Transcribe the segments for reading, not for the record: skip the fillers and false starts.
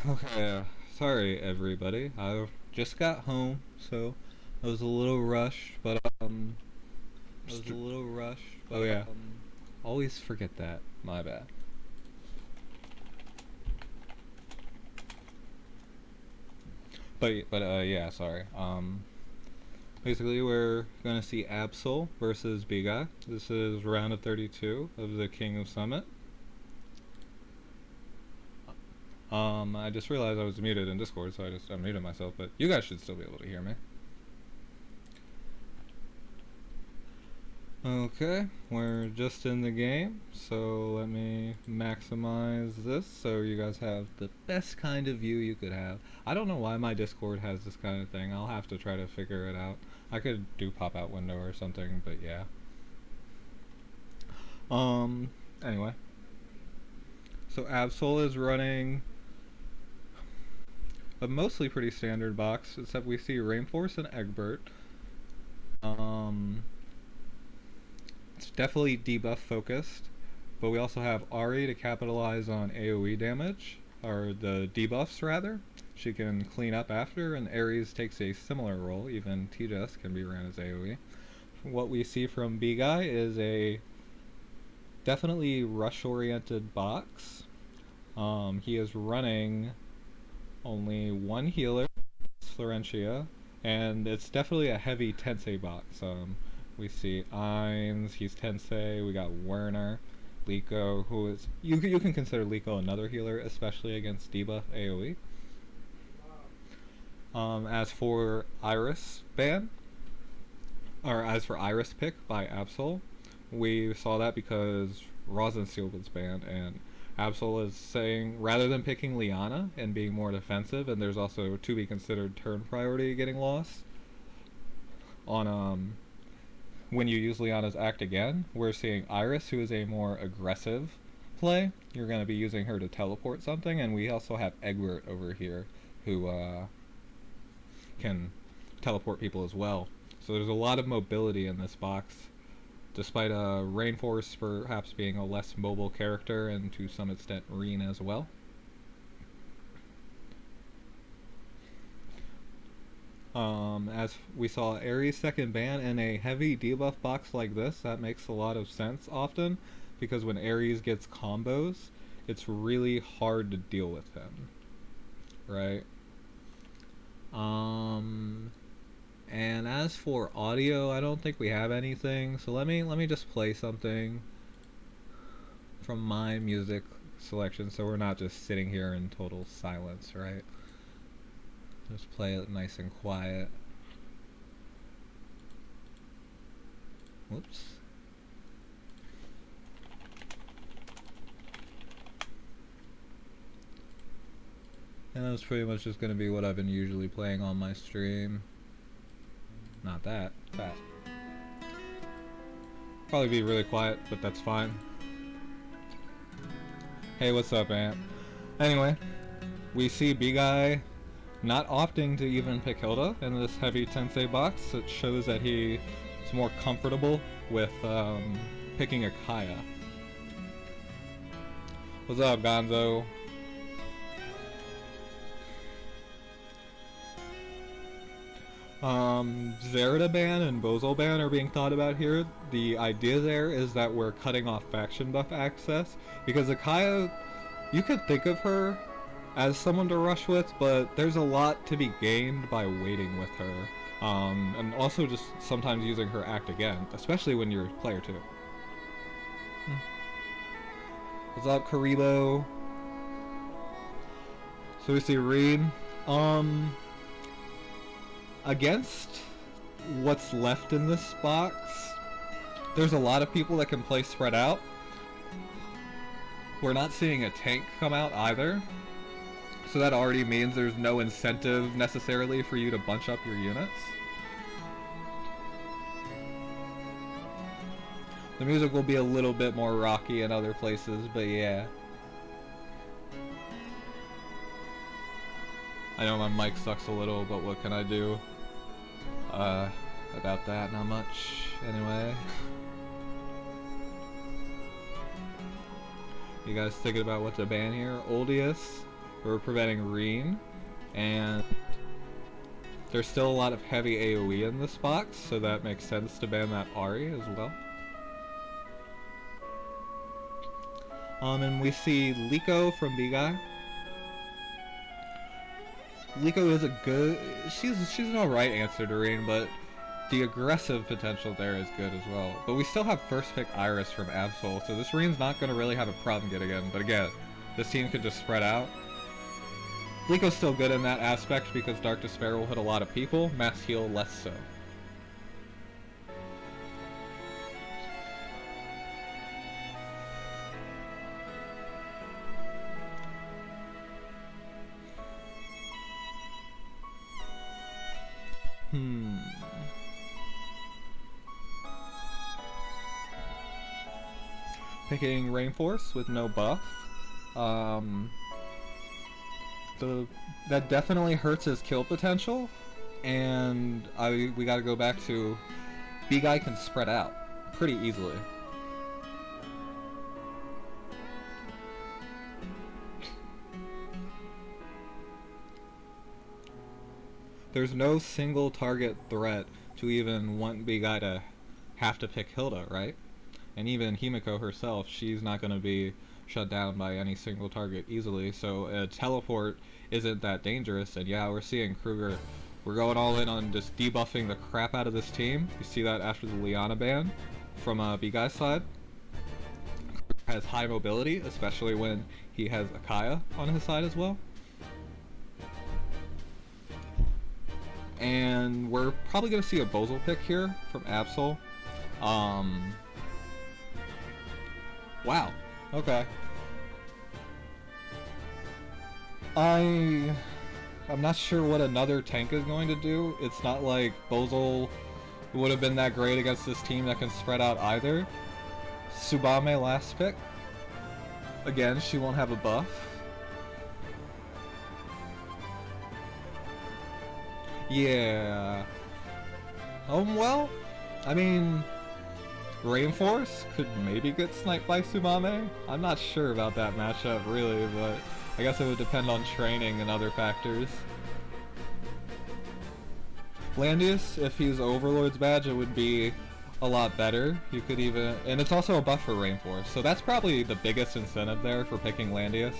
Okay, sorry everybody. I just got home, so I was a little rushed, but oh yeah, always forget that. My bad. But yeah, sorry. Basically we're gonna see Absoul versus BGuy. This is round of 32 of the King of Summit. I just realized I was muted in Discord, so I just unmuted myself, but you guys should still be able to hear me. Okay, we're just in the game, so let me maximize this so you guys have the best kind of view you could have. I don't know why my Discord has this kind of thing. I'll have to try to figure it out. I could do pop-out window or something, but yeah. Anyway. So Absol is running a mostly pretty standard box, except we see Rainforce and Egbert. It's definitely debuff focused, but we also have Ari to capitalize on AoE damage, or the debuffs rather. She can clean up after, and Ares takes a similar role. Even Tejas can be ran as AoE. What we see from BGuy is a definitely rush-oriented box. He is running only one healer, Florentia, and it's definitely a heavy Tensei box. We see Ainz, he's Tensei, we got Werner, Liko, who is... You can consider Liko another healer, especially against debuff AoE. As for Iris ban, or as for Iris pick by Absol, we saw that because Rosensteel was banned, and Absol is saying, rather than picking Liana and being more defensive, and there's also to be considered turn priority getting lost, on when you use Liana's Act Again, we're seeing Iris, who is a more aggressive play. You're going to be using her to teleport something, and we also have Egbert over here, who can teleport people as well. So there's a lot of mobility in this box, despite Rainforce perhaps being a less mobile character, and to some extent Reen as well. As we saw Ares second ban in a heavy debuff box like this, that makes a lot of sense often, because when Ares gets combos, it's really hard to deal with him, right? And as for audio, I don't think we have anything, so let me just play something from my music selection, so we're not just sitting here in total silence, right? Just play it nice and quiet. Whoops. And that's pretty much just going to be what I've been usually playing on my stream. Not that. That. Probably be really quiet, but that's fine. Hey, what's up, Ant? Anyway, we see BGuy not opting to even pick Hilda in this heavy Tensei box. It shows that he is more comfortable with picking a Kaya. What's up, Gonzo? Zerida ban and Bozol ban are being thought about here. The idea there is that we're cutting off faction buff access, because Akaya, you could think of her as someone to rush with, but there's a lot to be gained by waiting with her. And also just sometimes using her Act Again, especially when you're player 2. What's up, Karibo? So we see Reed. Against what's left in this box, there's a lot of people that can play spread out. We're not seeing a tank come out either, so that already means there's no incentive necessarily for you to bunch up your units. The music will be a little bit more rocky in other places, but yeah. I know my mic sucks a little, but what can I do? About that, not much. Anyway. You guys thinking about what to ban here? Oldius, we're preventing Reen, and there's still a lot of heavy AoE in this box, so that makes sense to ban that Ahri as well. And we see Liko from BGuy. Liko is a good... She's an alright answer to Reen, but the aggressive potential there is good as well. But we still have first pick Iris from Absoul, so this Reen's not going to really have a problem getting in. But again, this team could just spread out. Liko's still good in that aspect because Dark Despair will hit a lot of people, Mass Heal less so. Picking Rainforce with no buff. That definitely hurts his kill potential, and we gotta go back to BGuy can spread out pretty easily. There's no single target threat to even want BGuy to have to pick Hilda, right? And even Himiko herself, she's not going to be shut down by any single target easily, so a teleport isn't that dangerous. And yeah, we're seeing Kruger, we're going all in on just debuffing the crap out of this team. You see that after the Liana ban from BGuy's side. Kruger has high mobility, especially when he has Akaya on his side as well. And we're probably going to see a Bozal pick here from Absoul. Wow. Okay. I'm not sure what another tank is going to do. It's not like Bozal would have been that great against this team that can spread out either. Tsubame last pick. Again, she won't have a buff. Yeah. Well, I mean, Rainforce could maybe get sniped by Tsubame. I'm not sure about that matchup, really, but I guess it would depend on training and other factors. Landius, if he's Overlord's badge, it would be a lot better. You could even... And it's also a buff for Rainforce, so that's probably the biggest incentive there for picking Landius.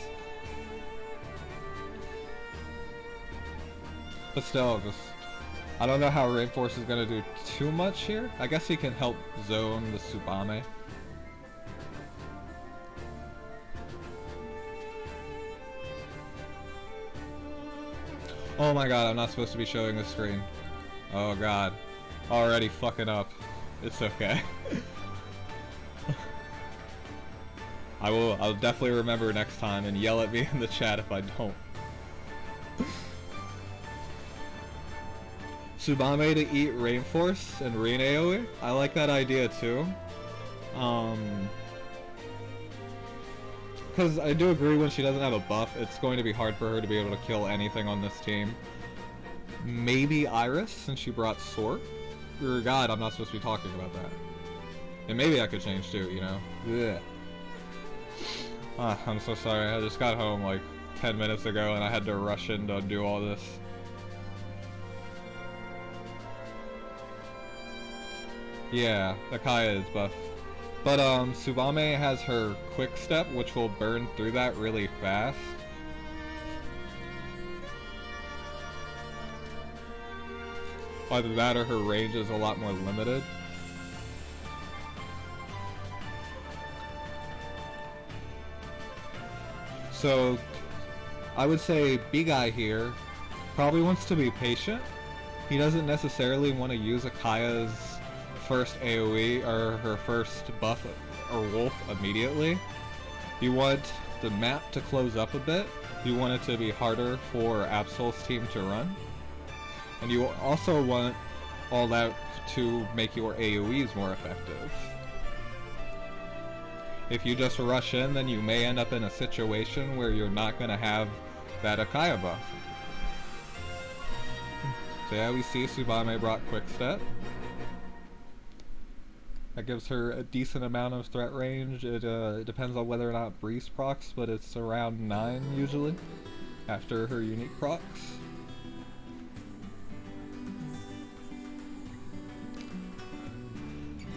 But still, just... I don't know how Rainforce is going to do too much here. I guess he can help zone the Tsubame. Oh my god, I'm not supposed to be showing the screen. Oh god. Already fucking up. It's okay. I'll definitely remember next time and yell at me in the chat if I don't. Tsubame to eat Rainforce and Reen AoE. I like that idea too. Because I do agree when she doesn't have a buff, it's going to be hard for her to be able to kill anything on this team. Maybe Iris, since she brought Sword. Or god, I'm not supposed to be talking about that. And maybe I could change too, you know? Yeah. I'm so sorry, I just got home like 10 minutes ago and I had to rush in to do all this. Yeah, Akaya is buff. But Tsubame has her quick step, which will burn through that really fast. Either that or her range is a lot more limited. So I would say BGuy here probably wants to be patient. He doesn't necessarily want to use Akaya's first AoE or her first buff or wolf immediately. You want the map to close up a bit. You want it to be harder for Absol's team to run. And you also want all that to make your AoEs more effective. If you just rush in, then you may end up in a situation where you're not going to have that Akaya buff. So yeah, we see Tsubame brought Quick Step. That gives her a decent amount of threat range. It depends on whether or not Breeze procs, but it's around 9 usually. after her unique procs.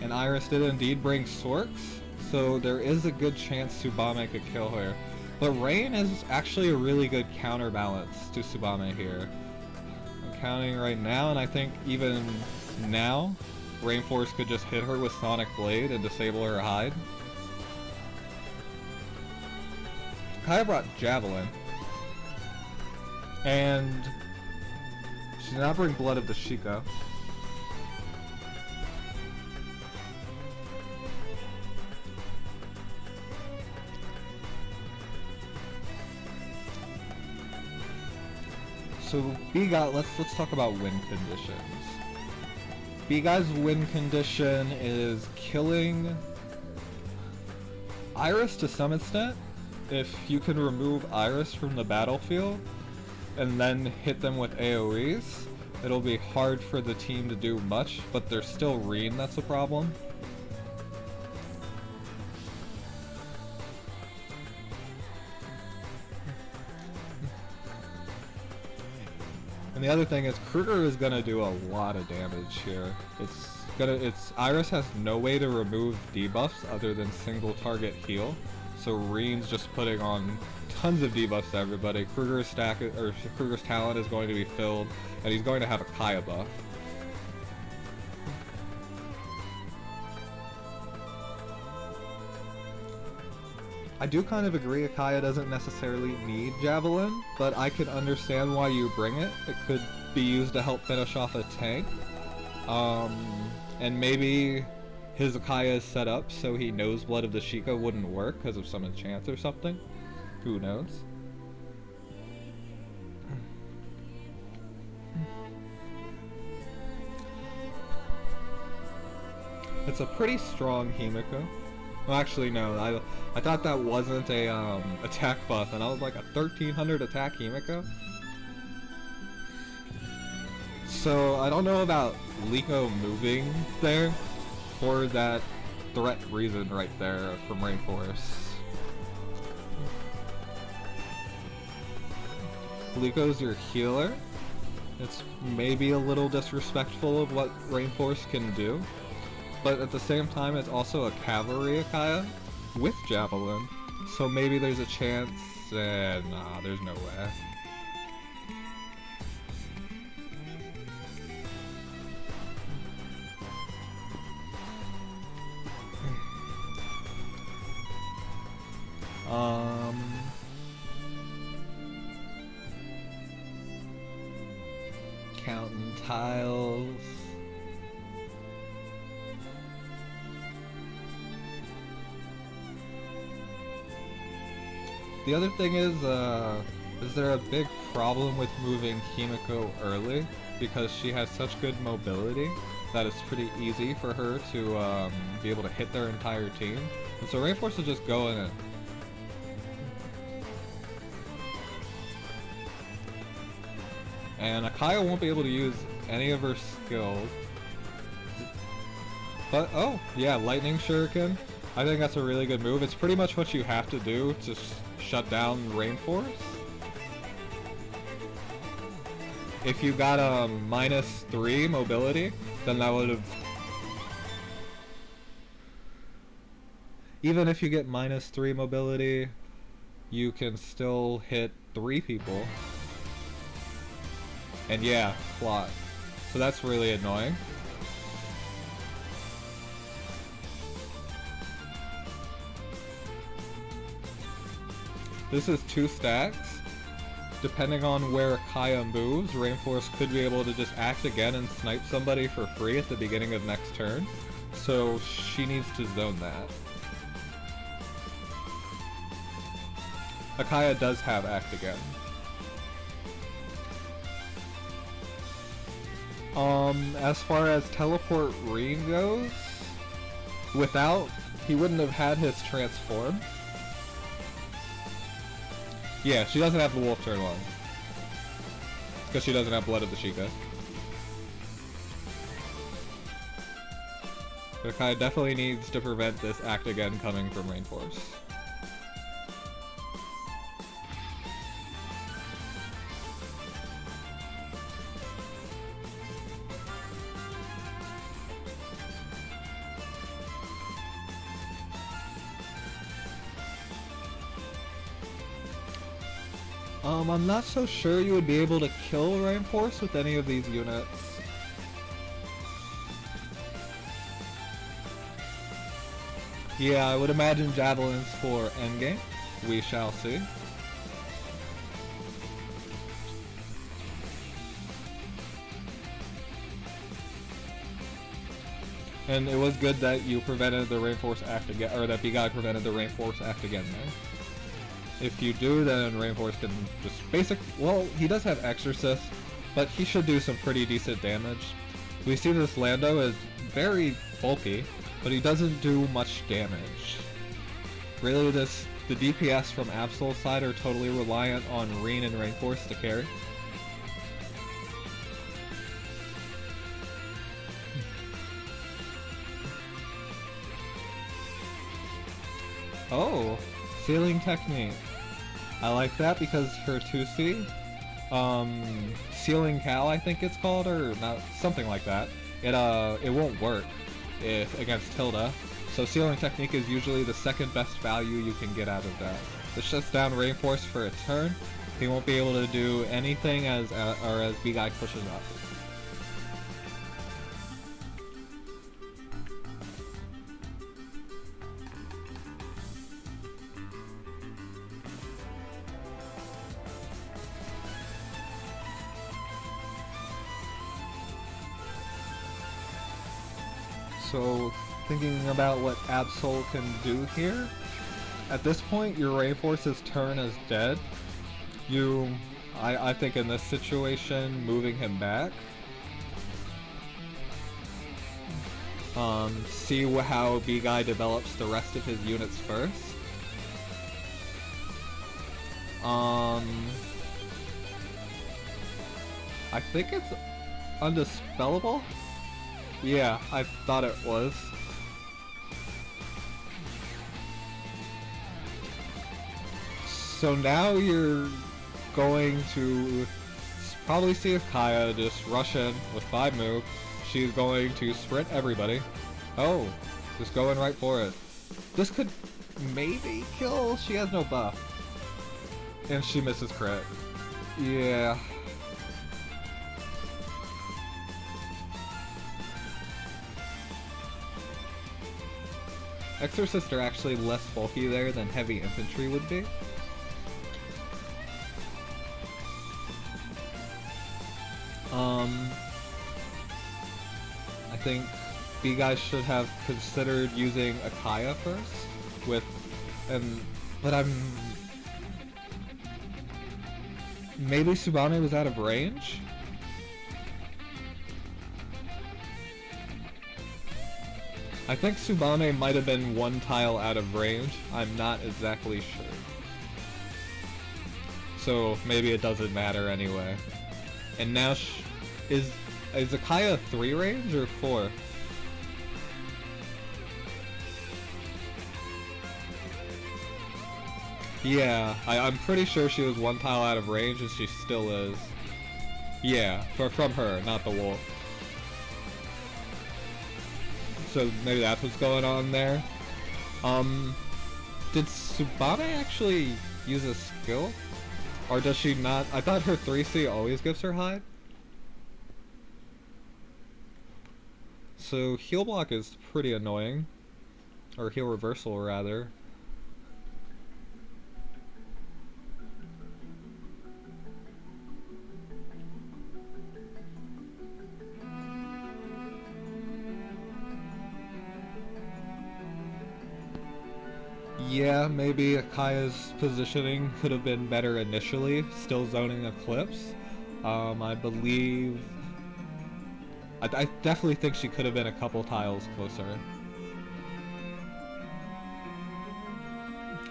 And Iris did indeed bring Sorks, so there is a good chance Tsubame could kill her. But Rain is actually a really good counterbalance to Tsubame here. I'm counting right now, and I think even now, Rainforest could just hit her with Sonic Blade and disable her hide. Kaya brought Javelin. And she did not bring Blood of the Sheikah. So BGuy, let's talk about win conditions. BGuy's win condition is killing Iris to some extent. If you can remove Iris from the battlefield and then hit them with AoEs, it'll be hard for the team to do much, but there's still Reen that's the problem. And the other thing is Kruger is gonna do a lot of damage here. Iris has no way to remove debuffs other than single target heal. So Reen's just putting on tons of debuffs to everybody. Kruger's talent is going to be filled, and he's going to have a Kaya buff. I do kind of agree Akaya doesn't necessarily need Javelin, but I could understand why you bring it. It could be used to help finish off a tank. And maybe his Akaya is set up so he knows Blood of the Sheikah wouldn't work because of some enchant or something. Who knows? It's a pretty strong Himiko. Well, actually, no. I thought that wasn't a attack buff, and I was like a 1300 attack Himiko. So I don't know about Liko moving there for that threat reason right there from Rainforest. Liko's your healer. It's maybe a little disrespectful of what Rainforest can do. But at the same time, it's also a cavalry Akaya with Javelin. So maybe there's a chance. Nah, there's no way. Counting tiles. The other thing is there a big problem with moving Himiko early? Because she has such good mobility that it's pretty easy for her to be able to hit their entire team. And so Rainforest will just go in it. And Akaya won't be able to use any of her skills. But, oh, yeah, Lightning Shuriken. I think that's a really good move. It's pretty much what you have to do to shut down Rainforest. If you got a -3 mobility, then that would have... Even if you get -3 mobility, you can still hit 3 people. And yeah, plot. So that's really annoying. This is 2 stacks. Depending on where Akaya moves, Rainforest could be able to just act again and snipe somebody for free at the beginning of next turn. So she needs to zone that. Akaya does have act again. As far as teleport Reen goes, without, he wouldn't have had his transform. Yeah, she doesn't have the wolf turn 1. Because she doesn't have Blood of the Sheikah. Akaya definitely needs to prevent this act again coming from Rainforest. I'm not so sure you would be able to kill Reinforce with any of these units. Yeah, I would imagine Javelins for endgame. We shall see. And it was good that you prevented the Reinforce act again, or that BGuy prevented the Reinforce act again there. If you do, then Reinforce can just well, he does have Exorcist, but he should do some pretty decent damage. We see this Lando is very bulky, but he doesn't do much damage. Really, the DPS from Absoul side are totally reliant on Reen and Reinforce to carry. Oh, Sealing Technique. I like that because her 2C, Sealing Cal I think it's called, or not, something like that. It won't work against Hilda. So Sealing Technique is usually the second best value you can get out of that. It shuts down Reinforce for a turn. He won't be able to do anything as BGuy pushes up. So, thinking about what Absoul can do here, at this point your Reinforce's turn is dead. I think in this situation, moving him back. See how BGuy develops the rest of his units first. I think it's undispellable? Yeah, I thought it was. So now you're going to probably see if Kaya just rush in with 5 move. She's going to sprint everybody. Oh, just going right for it. This could maybe kill. She has no buff. And she misses crit. Yeah. Exorcists are actually less bulky there than heavy infantry would be. I think BGuy should have considered using Akaya first, but maybe Subame was out of range? I think Subame might have been 1 tile out of range. I'm not exactly sure. So maybe it doesn't matter anyway. And now is Akaya 3 range or 4? Yeah, I'm pretty sure she was 1 tile out of range and she still is. Yeah, from her, not the wolf. So maybe that's what's going on there. Did Subame actually use a skill? Or does she not? I thought her 3C always gives her hide. So heal block is pretty annoying. Or heal reversal rather. Yeah, maybe Akaya's positioning could have been better initially, still zoning Eclipse. I believe... I definitely think she could have been a couple tiles closer.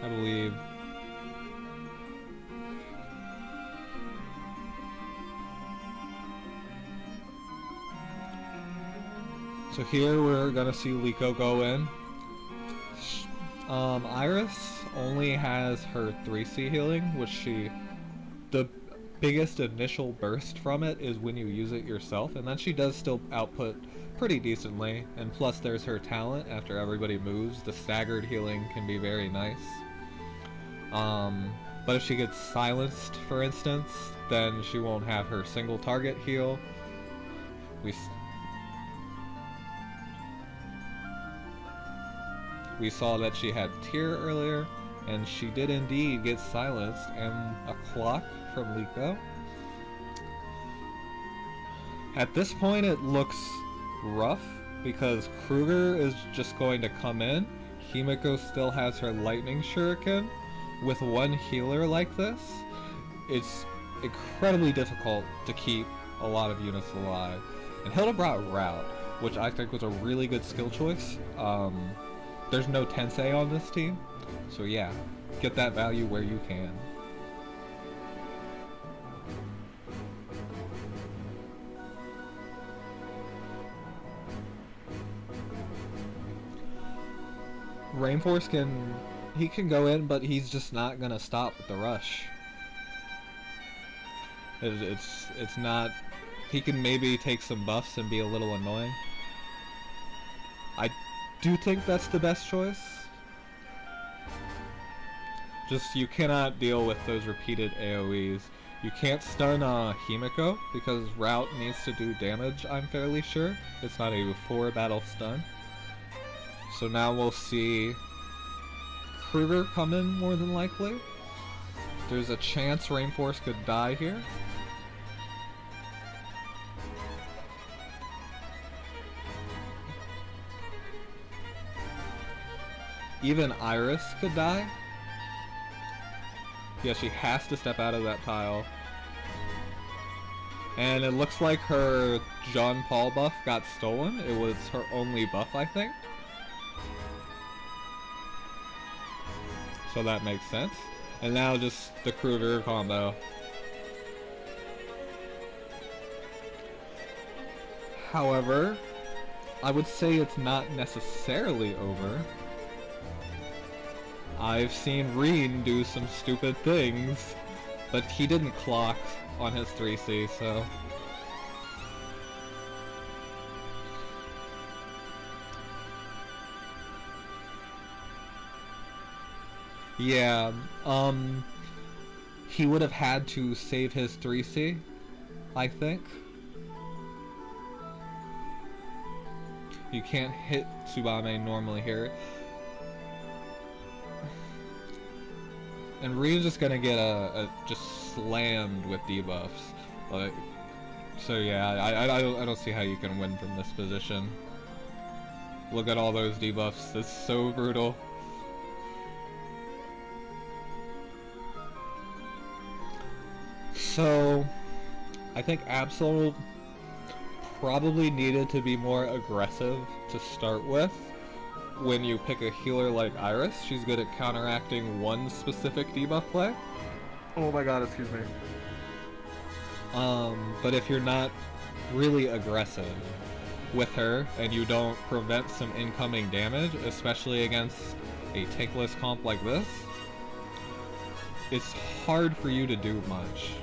I believe. So here we're gonna see Liko go in. Iris only has her 3C healing, which the biggest initial burst from it is when you use it yourself, and then she does still output pretty decently, and plus there's her talent after everybody moves. The staggered healing can be very nice. But if she gets silenced, for instance, then she won't have her single target heal. We saw that she had Tear earlier, and she did indeed get silenced, and a clock from Liko. At this point it looks rough, because Kruger is just going to come in. Himiko still has her Lightning Shuriken. With one healer like this, it's incredibly difficult to keep a lot of units alive. And Hilda brought Route, which I think was a really good skill choice. There's no Tensei on this team, so yeah, get that value where you can. Rainforce he can go in, but he's just not gonna stop with the rush. It's not. He can maybe take some buffs and be a little annoying. I do think that's the best choice. Just you cannot deal with those repeated AoEs. You can't stun Himiko because Route needs to do damage, I'm fairly sure. It's not a 4-battle stun. So now we'll see Kruger come in more than likely. There's a chance Rainforce could die here. Even Iris could die. Yeah, she has to step out of that tile. And it looks like her Jean Paul buff got stolen. It was her only buff, I think. So that makes sense. And now just the Kruger combo. However, I would say it's not necessarily over. I've seen Reen do some stupid things, but he didn't clock on his 3C, so... Yeah, he would have had to save his 3C, I think. You can't hit Tsubame normally here. And Reen's just gonna get just slammed with debuffs. Like, so yeah, I don't see how you can win from this position. Look at all those debuffs, it's so brutal. So, I think Absoul probably needed to be more aggressive to start with. When you pick a healer like Iris, she's good at counteracting one specific debuff play. Oh my god, excuse me. But if you're not really aggressive with her, and you don't prevent some incoming damage, especially against a tankless comp like this, it's hard for you to do much.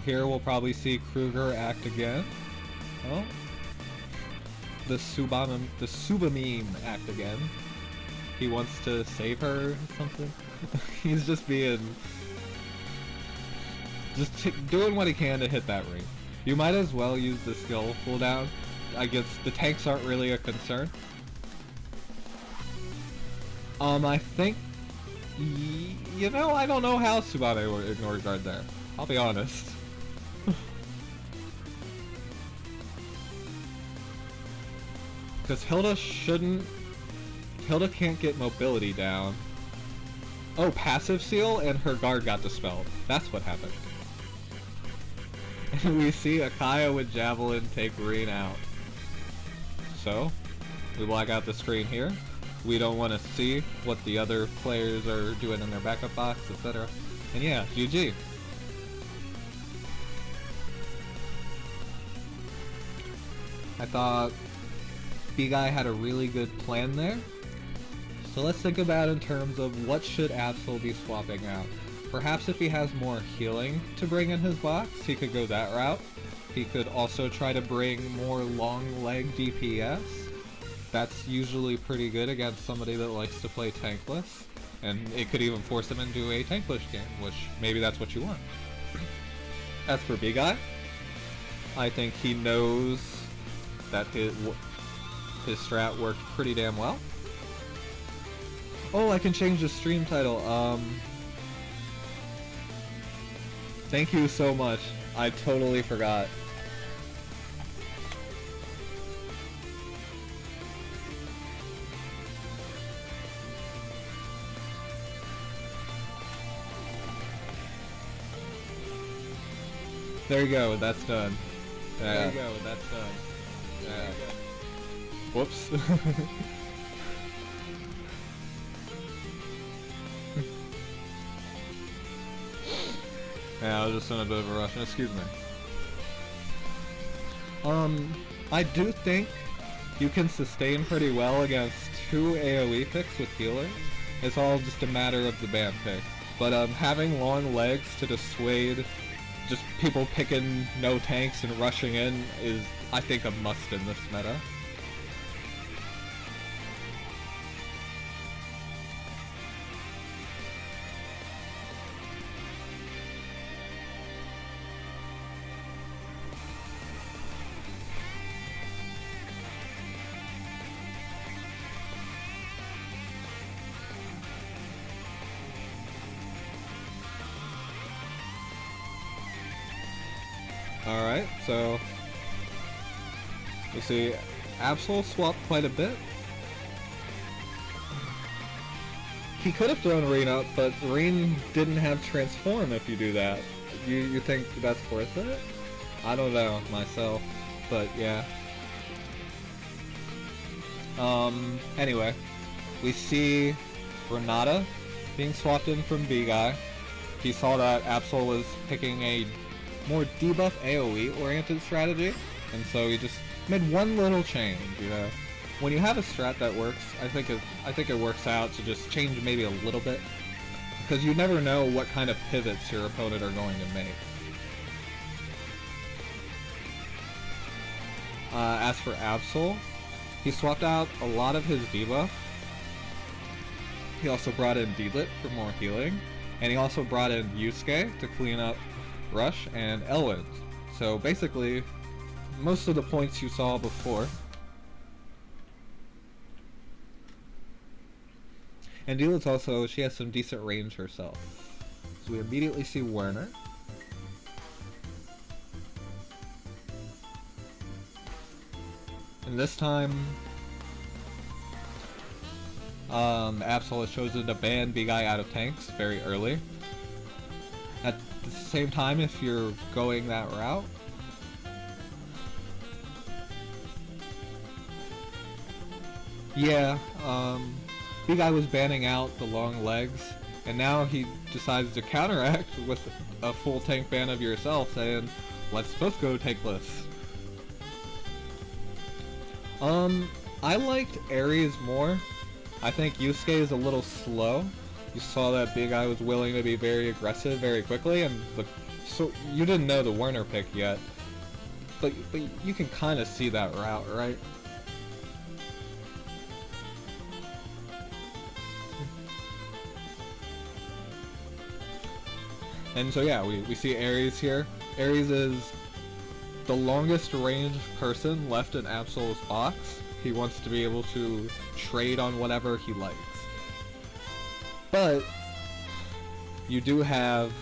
Here we'll probably see Kruger act again. Oh. The Subamime act again. He wants to save her or something. He's just being... doing what he can to hit that ring. You might as well use the skill cooldown. I guess the tanks aren't really a concern. I think... You know, I don't know how Tsubame would ignore guard there. I'll be honest. Because Hilda can't get mobility down. Oh, passive seal and her guard got dispelled. That's what happened. And we see Akaya with Javelin take Reen out. So, we black out the screen here. We don't want to see what the other players are doing in their backup box, etc. And yeah, GG. I thought BGuy had a really good plan there. So let's think about in terms of what should Absoul be swapping out. Perhaps if he has more healing to bring in his box, he could go that route. He could also try to bring more long leg DPS. That's usually pretty good against somebody that likes to play tankless. And it could even force him into a tankless game, which maybe that's what you want. As for BGuy, I think he knows that his strat worked pretty damn well. Oh, I can change the stream title. Thank you so much. I totally forgot. There you go, that's done. There you go, that's done. Whoops. Yeah, I was just in a bit of a rush. Excuse me. I do think you can sustain pretty well against 2 AoE picks with healer. It's all just a matter of the ban pick. But having long legs to dissuade just people picking no tanks and rushing in is, I think, a must in this meta. Alright, so you see Absoul swapped quite a bit. He could have thrown Reen up, but Reen didn't have transform if you do that. You think that's worth it? I don't know myself, but yeah. Anyway, we see Renata being swapped in from BGuy. He saw that Absoul was picking a more debuff AoE oriented strategy, and so he just made one little change, you know. When you have a strat that works, I think it works out to just change maybe a little bit, because you never know what kind of pivots your opponent are going to make. As for Absoul, he swapped out a lot of his debuff. He also brought in D-Lit for more healing, and he also brought in Yusuke to clean up Rush and Elwind. So basically, most of the points you saw before. And D-Lit's also, she has some decent range herself. So we immediately see Werner. And this time, Absoul has chosen to ban BGuy out of tanks very early. At the same time, if you're going that route, yeah, BGuy was banning out the long legs, and now he decides to counteract with a full tank ban of yourself, saying, let's both go tankless. I liked Ares more. I think Yusuke is a little slow. You saw that BGuy was willing to be very aggressive very quickly, and so you didn't know the Werner pick yet, but you can kind of see that route, right? And so yeah, we see Ares here. Ares is the longest ranged person left in Absol's box. He wants to be able to trade on whatever he likes. But you do have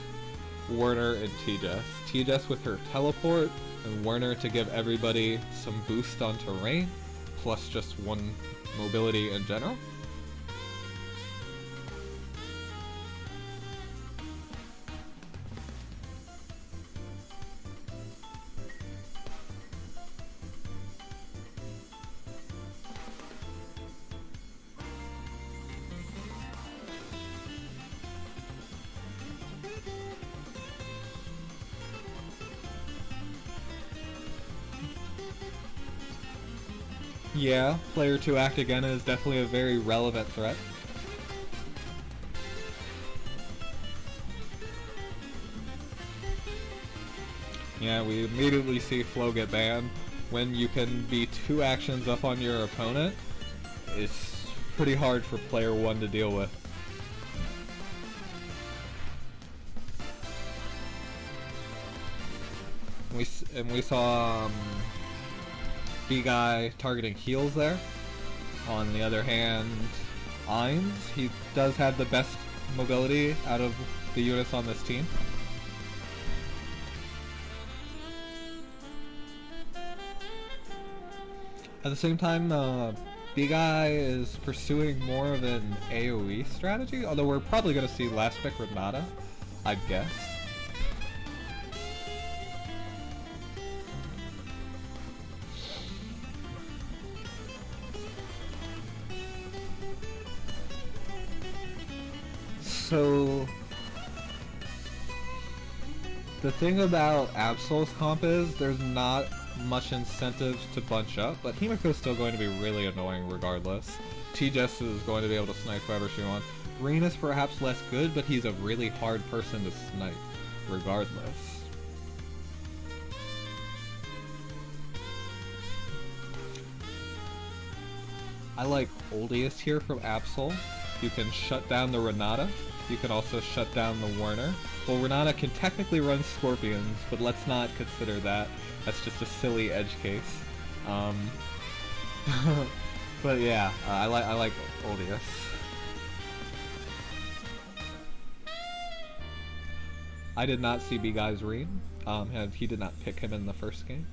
Werner and T-Jess. T-Jess with her teleport, and Werner to give everybody some boost on terrain, plus just one mobility in general. Yeah, player 2 act again is definitely a very relevant threat. Yeah, we immediately see Flo get banned. When you can be 2 actions up on your opponent, it's pretty hard for player 1 to deal with. We saw BGuy targeting heals there. On the other hand, Ainz, he does have the best mobility out of the units on this team. At the same time, BGuy is pursuing more of an AoE strategy, although we're probably going to see last pick Renata, I'd guess. So the thing about Absoul's comp is there's not much incentive to bunch up, but Himiko's still going to be really annoying regardless. T-Jess is going to be able to snipe whoever she wants. Reen is perhaps less good, but he's a really hard person to snipe regardless. I like Oldiest here from Absoul. You can shut down the Renata. You can also shut down the Werner. Well, Renata can technically run Scorpions, but let's not consider that. That's just a silly edge case. But yeah, I like Oldious. I did not see BGuy's Reen. He did not pick him in the first game.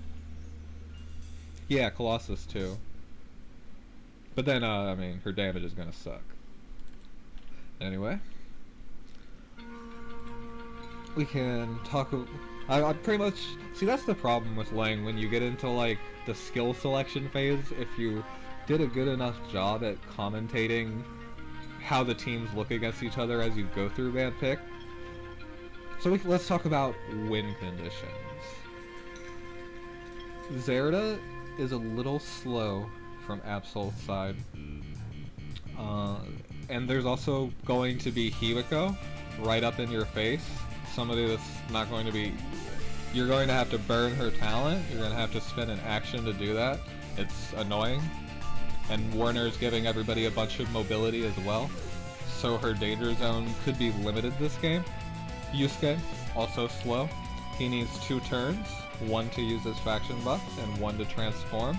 Yeah, Colossus too. But then, I mean, her damage is gonna suck. Anyway. We can talk. I pretty much see that's the problem with Lang when you get into like the skill selection phase. If you did a good enough job at commentating how the teams look against each other as you go through bad pick. So let's talk about win conditions. Zerda is a little slow from Absol's side, and there's also going to be Himiko right up in your face. Somebody that's not going to be... You're going to have to burn her talent. You're going to have to spend an action to do that. It's annoying. And Werner's giving everybody a bunch of mobility as well. So her danger zone could be limited this game. Yusuke, also slow. He needs 2 turns. 1 to use his faction buff and 1 to transform.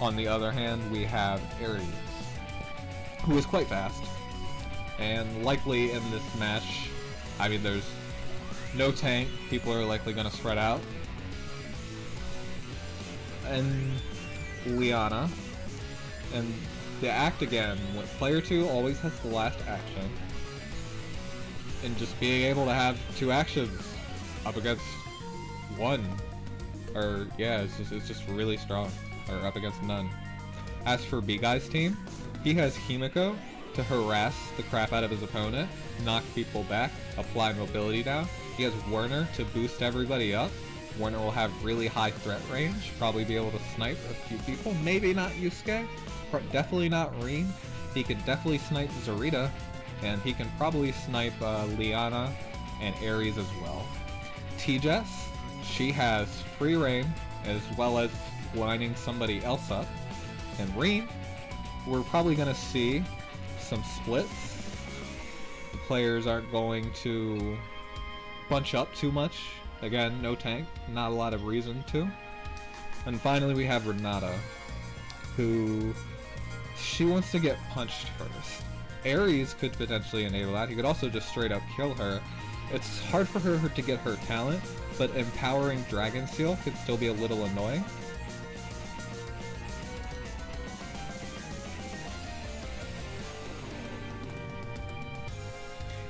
On the other hand, we have Ares, who is quite fast. And likely in this match... I mean, there's no tank. People are likely going to spread out. And Liana. And the act again. Player 2 always has the last action. And just being able to have 2 actions up against 1. Or, yeah, it's just really strong. Or up against none. As for BGuy's team, he has Himiko to harass the crap out of his opponent, knock people back, apply mobility down. He has Werner to boost everybody up. Werner will have really high threat range, probably be able to snipe a few people, maybe not Yusuke, definitely not Reen. He can definitely snipe Zarita, and he can probably snipe Liana and Ares as well. T-Jess, she has free reign, as well as lining somebody else up. And Reen, we're probably going to see some splits. The players aren't going to bunch up too much. Again, no tank, not a lot of reason to. And finally we have Renata, who she wants to get punched first. Ares could potentially enable that. He could also just straight up kill her. It's hard for her to get her talent, but empowering Dragon Seal could still be a little annoying.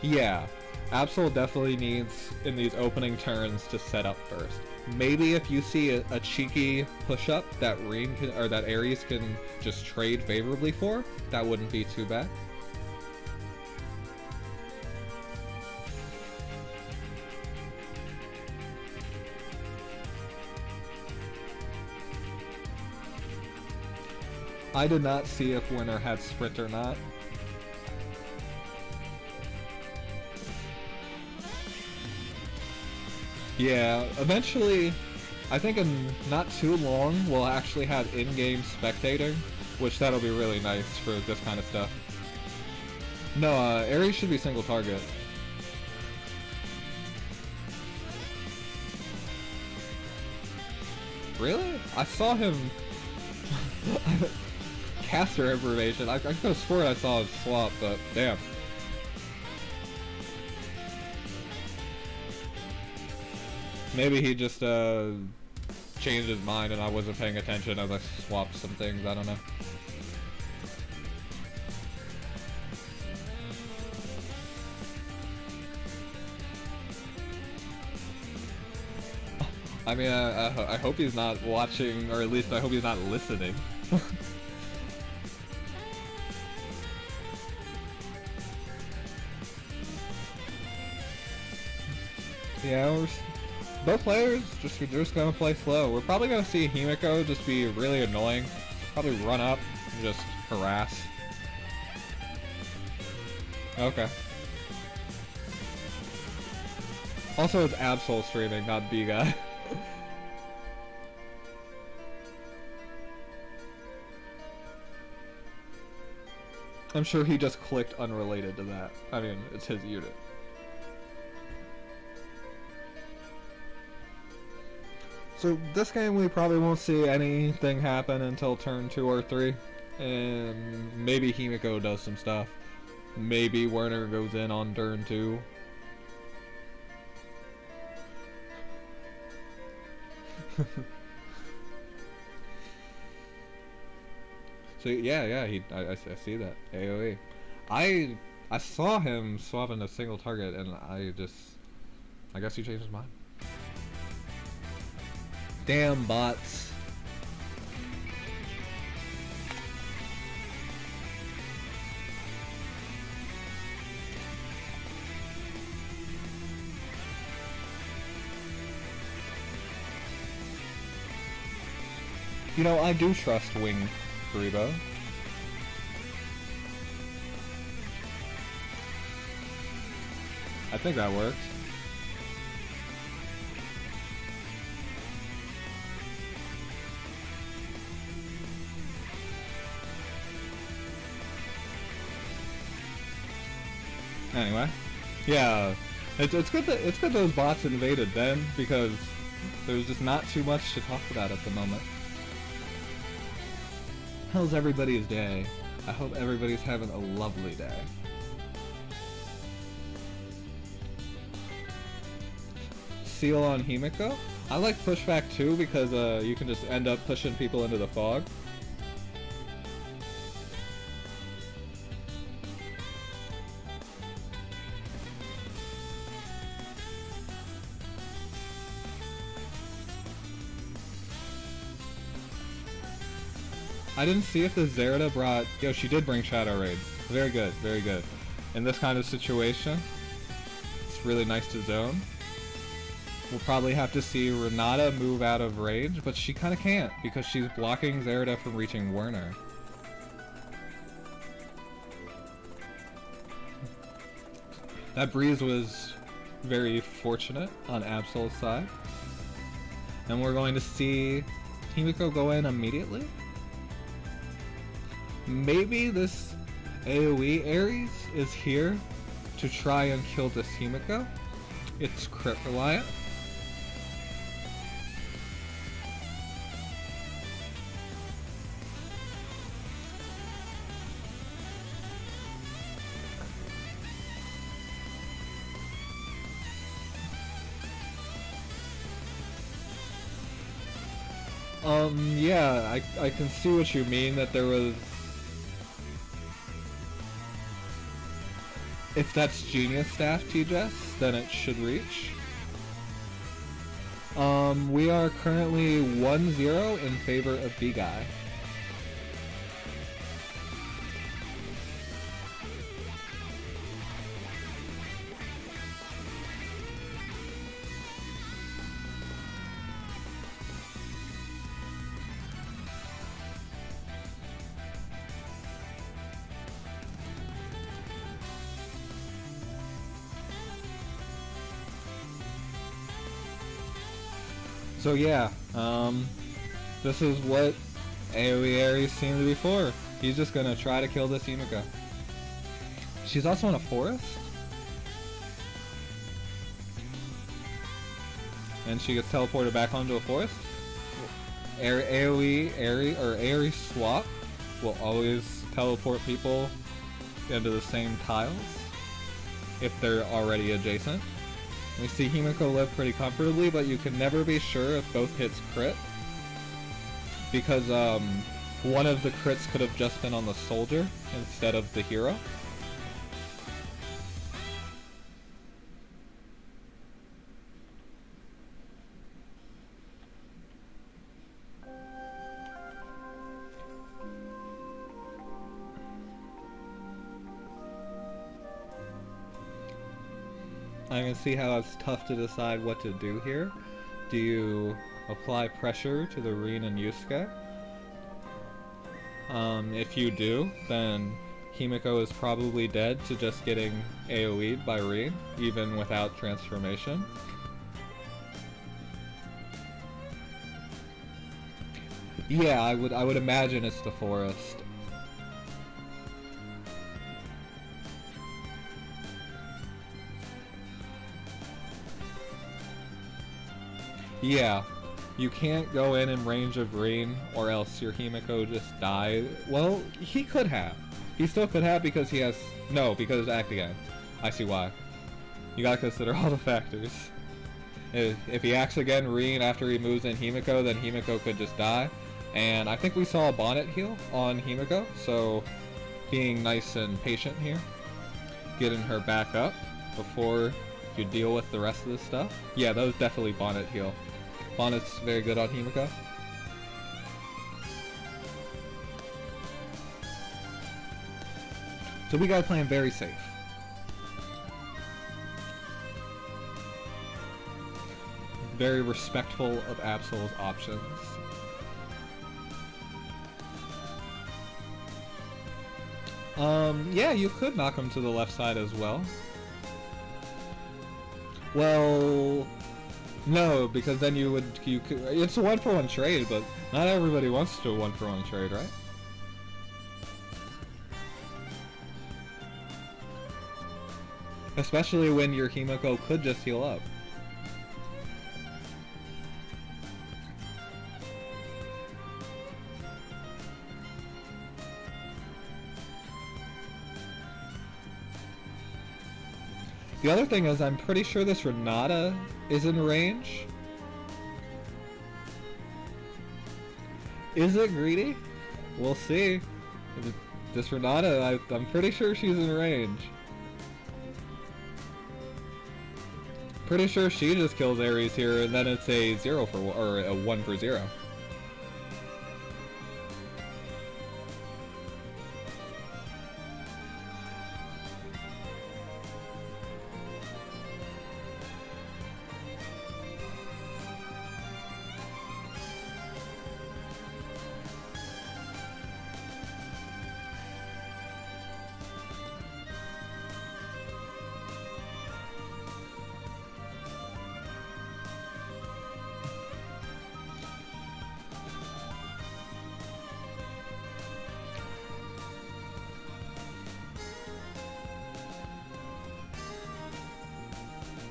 Yeah, Absoul definitely needs, in these opening turns, to set up first. Maybe if you see a cheeky push-up that Reen can, or that Ares can just trade favorably for, that wouldn't be too bad. I did not see if Winner had sprint or not. Yeah, eventually, I think in not too long, we'll actually have in-game spectator, which that'll be really nice for this kind of stuff. No, Ares should be single target. Really? I saw him... caster information. I could have sworn I saw him swap, but damn. Maybe he just changed his mind and I wasn't paying attention as I swapped some things, I don't know. I mean, I hope he's not watching, or at least I hope he's not listening. Yeah, both players they're just gonna play slow. We're probably gonna see Himiko just be really annoying. Probably run up and just harass. Okay. Also, it's Absoul streaming, not BGuy. I'm sure he just clicked unrelated to that. I mean, it's his unit. So this game we probably won't see anything happen until turn 2 or 3. And maybe Himiko does some stuff. Maybe Werner goes in on turn 2. So yeah, I see that. AoE. I saw him swapping a single target and I guess he changed his mind. Damn bots. You know, I do trust Wing Karibo. I think that works. Anyway, yeah, it's good that those bots invaded then, because there's just not too much to talk about at the moment. How's everybody's day? I hope everybody's having a lovely day. Seal on Himiko? I like pushback too because you can just end up pushing people into the fog. I didn't see if the Zerida brought... Yo, she did bring Shadow Raid. Very good, very good. In this kind of situation, it's really nice to zone. We'll probably have to see Renata move out of range, but she kind of can't because she's blocking Zerida from reaching Werner. That breeze was very fortunate on Absol's side. And we're going to see Himiko go in immediately. Maybe this AoE Ares is here to try and kill this Himiko. It's crit reliant. Yeah, I can see what you mean, that there was... If that's Genius Staff TJS, then it should reach. We are currently 1-0 in favor of BGuy. So yeah, this is what AoE Ares seemed to be for. He's just gonna try to kill this Himiko. She's also in a forest. And she gets teleported back onto a forest. AoE Ares swap will always teleport people into the same tiles if they're already adjacent. We see Himiko live pretty comfortably, but you can never be sure if both hits crit, because one of the crits could have just been on the soldier instead of the hero. I can see how it's tough to decide what to do here. Do you apply pressure to the Rin and Yusuke? If you do, then Himiko is probably dead to just getting AoE'd by Rin, even without transformation. Yeah, I would imagine it's the forest. Yeah, you can't go in range of Rin, or else your Himiko just dies. Well, he could have. He still could have because he has... No, because act again. I see why. You gotta consider all the factors. If he acts again Rin after he moves in Himiko, then Himiko could just die. And I think we saw a bonnet heal on Himiko, so being nice and patient here. Getting her back up before you deal with the rest of this stuff. Yeah, that was definitely bonnet heal. Bonnet's very good on Himiko. So BGuy playing very safe. Very respectful of Absoul's options. Yeah, you could knock him to the left side as well. Well, no, because then you could, it's a 1-for-1 trade, but not everybody wants to 1-for-1 trade, right? Especially when your Himiko could just heal up. The other thing is, I'm pretty sure this Renata is in range. Is it greedy? We'll see. This Renata, I'm pretty sure she's in range. Pretty sure she just kills Ares here, and then it's a 0 for, or a 1 for 0.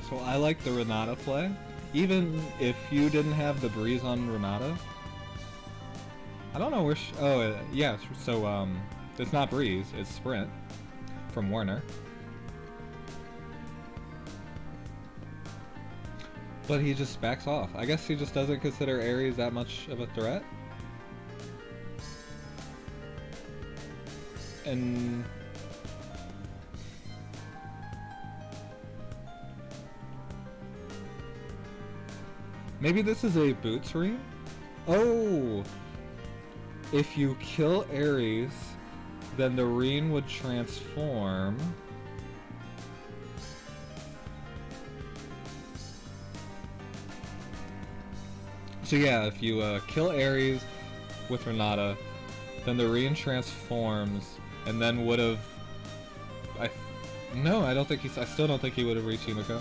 So I like the Renata play. Even if you didn't have the breeze on Renata. I don't know where yeah, so it's not breeze, it's sprint from Warner. But he just backs off. I guess he just doesn't consider Ares that much of a threat. And maybe this is a boots ring? Oh! If you kill Ares, then the ring would transform. So yeah, if you kill Ares with Renata, then the ring transforms, and then would have... No, I don't think I still don't think he would have reached Himiko.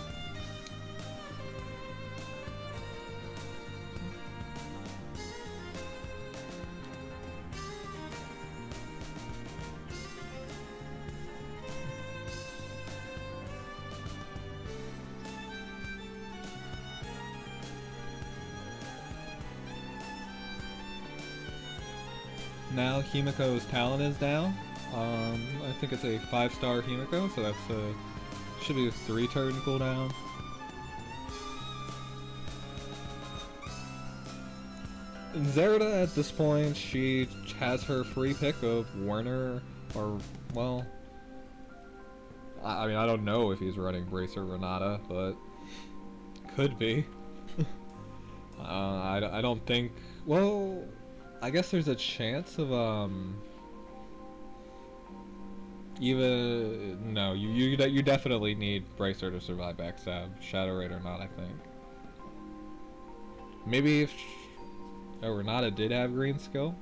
now Himiko's talent is down. I think it's a 5-star Himiko, so that's should be a 3-turn cooldown. And Zerida at this point, she has her free pick of Werner, or, well, I mean, I don't know if he's running Bracer Renata, but could be. I don't think, well, I guess there's a chance of, even, no, you definitely need Bracer to survive backstab, Shadow Raid or not, I think. Maybe if Renata did have green skill,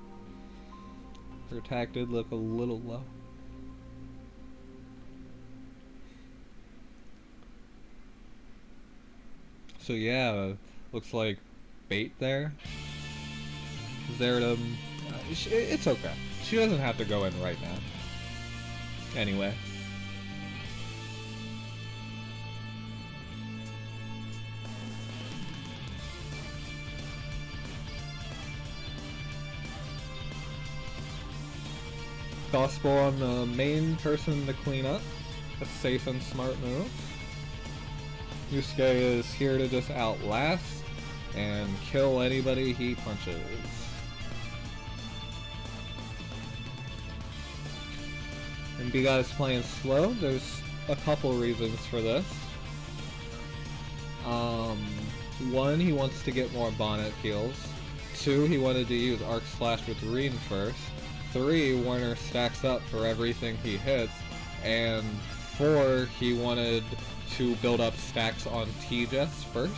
her attack did look a little low. So yeah, looks like bait there. Zerida, it's okay. She doesn't have to go in right now. Anyway. Gospel on the main person to clean up. A safe and smart move. Yusuke is here to just outlast and kill anybody he punches. And BGuy is playing slow. There's a couple reasons for this. One, he wants to get more bonnet kills. 2, he wanted to use Arc Slash with Reen first. 3, Werner stacks up for everything he hits. And 4, he wanted to build up stacks on T-Jess first.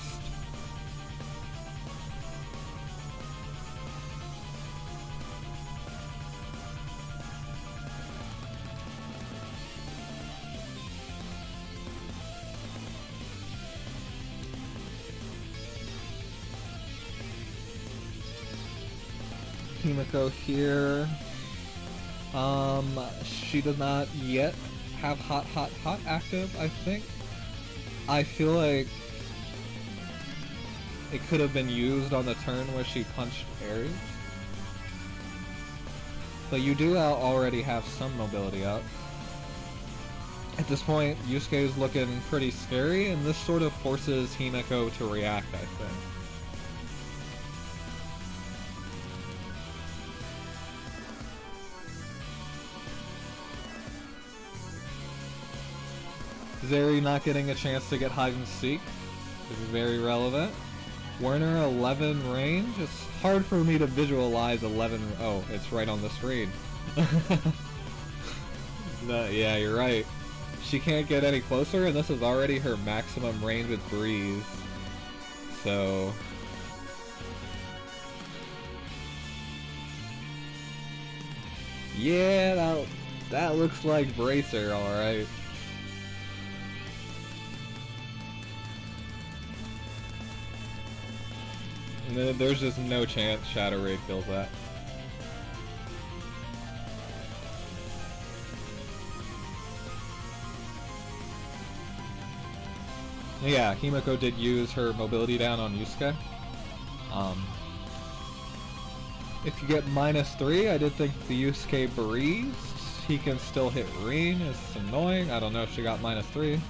Himiko here. She does not yet have hot active, I think. I feel like it could have been used on the turn where she punched Ares. But you do already have some mobility up. At this point, Yusuke is looking pretty scary, and this sort of forces Himiko to react, I think. Zeri not getting a chance to get hide and seek is very relevant. Werner 11 range. It's hard for me to visualize 11. Oh, it's right on the screen. No, yeah, you're right. She can't get any closer, and this is already her maximum range with Breeze. So yeah, that looks like Bracer, all right. There's just no chance Shadow Raid kills that. Yeah, Himiko did use her mobility down on Yusuke. If you get -3, I did think the Yusuke breezed. He can still hit Reen. It's annoying. I don't know if she got -3.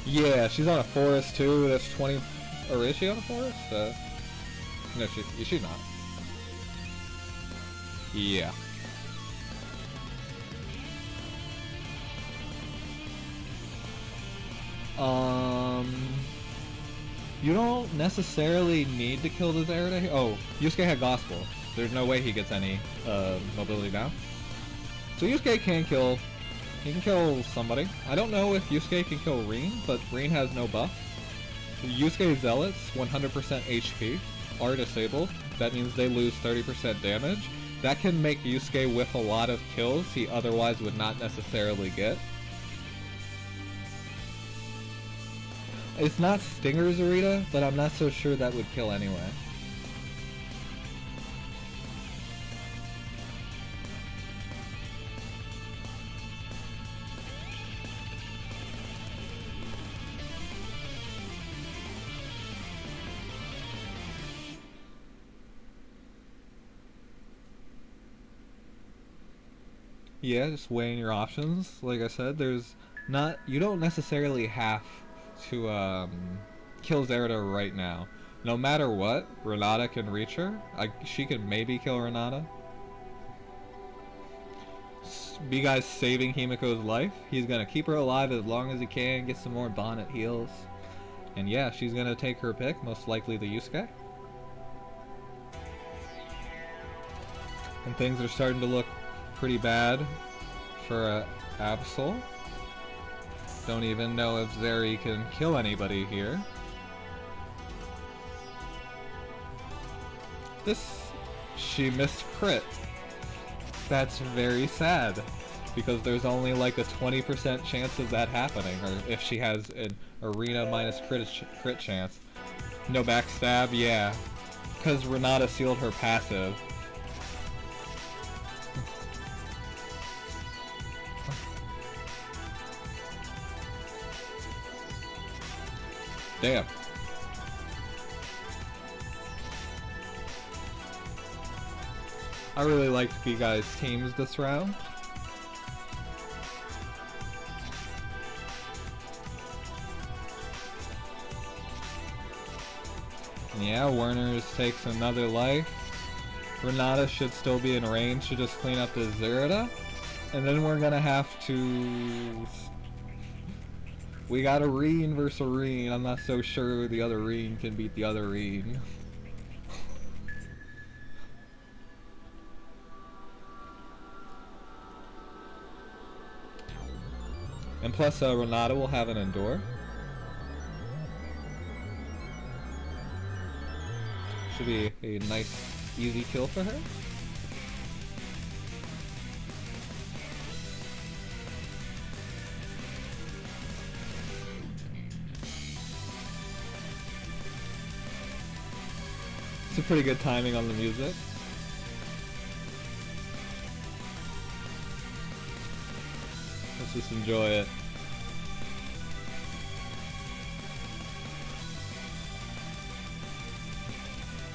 Yeah, she's on a forest too. That's 20. Or is she on a forest? No, she's not. Yeah. You don't necessarily need to kill the Zerida. Oh, Yusuke had Gospel. There's no way he gets any mobility down. So Yusuke can kill. He can kill somebody. I don't know if Yusuke can kill Reen, but Reen has no buff. Yusuke Zealots, 100% HP, are disabled. That means they lose 30% damage. That can make Yusuke whiff a lot of kills he otherwise would not necessarily get. It's not Stinger Zerida, but I'm not so sure that would kill anyway. Yeah, just weighing your options. Like I said, you don't necessarily have to kill Zerida right now. No matter what, Renata can reach her. She can maybe kill Renata. BGuy's saving Himiko's life. He's gonna keep her alive as long as he can, get some more bonnet heals. And yeah, she's gonna take her pick, most likely the Yusuke. And things are starting to look pretty bad for Absoul. Don't even know if Zeri can kill anybody here. She missed crit. That's very sad, because there's only like a 20% chance of that happening, or if she has an arena minus crit chance. No backstab, yeah, because Renata sealed her passive. Damn. I really liked BGuy's teams this round. Yeah, Werner's takes another life. Renata should still be in range to just clean up the Zerida. And then we're gonna have to... We got a Reen versus a Reen. I'm not so sure the other Reen can beat the other Reen. And plus, Renata will have an Endure. Should be a nice, easy kill for her. It's a pretty good timing on the music. Let's just enjoy it.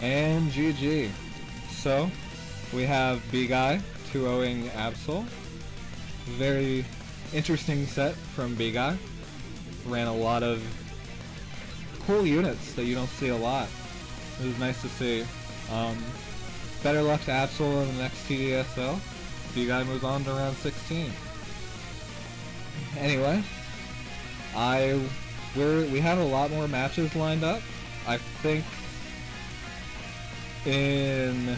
And GG. So, we have BGuy 2-0ing Absoul. Very interesting set from BGuy. Ran a lot of cool units that you don't see a lot. It was nice to see. Better luck to Absoul in the next TDSL. BGuy moves on to round 16. Anyway, we have a lot more matches lined up. I think in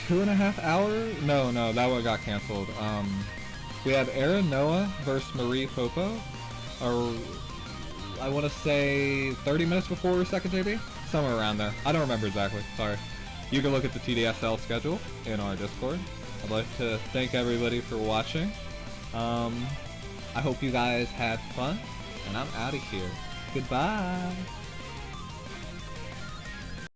2.5 hours? No, that one got canceled. We have Aaron Noah versus Marie Popo. Or I want to say 30 minutes before second JB? Somewhere around there. I don't remember exactly. Sorry. You can look at the TDSL schedule in our Discord. I'd like to thank everybody for watching. I hope you guys had fun, and I'm out of here. Goodbye!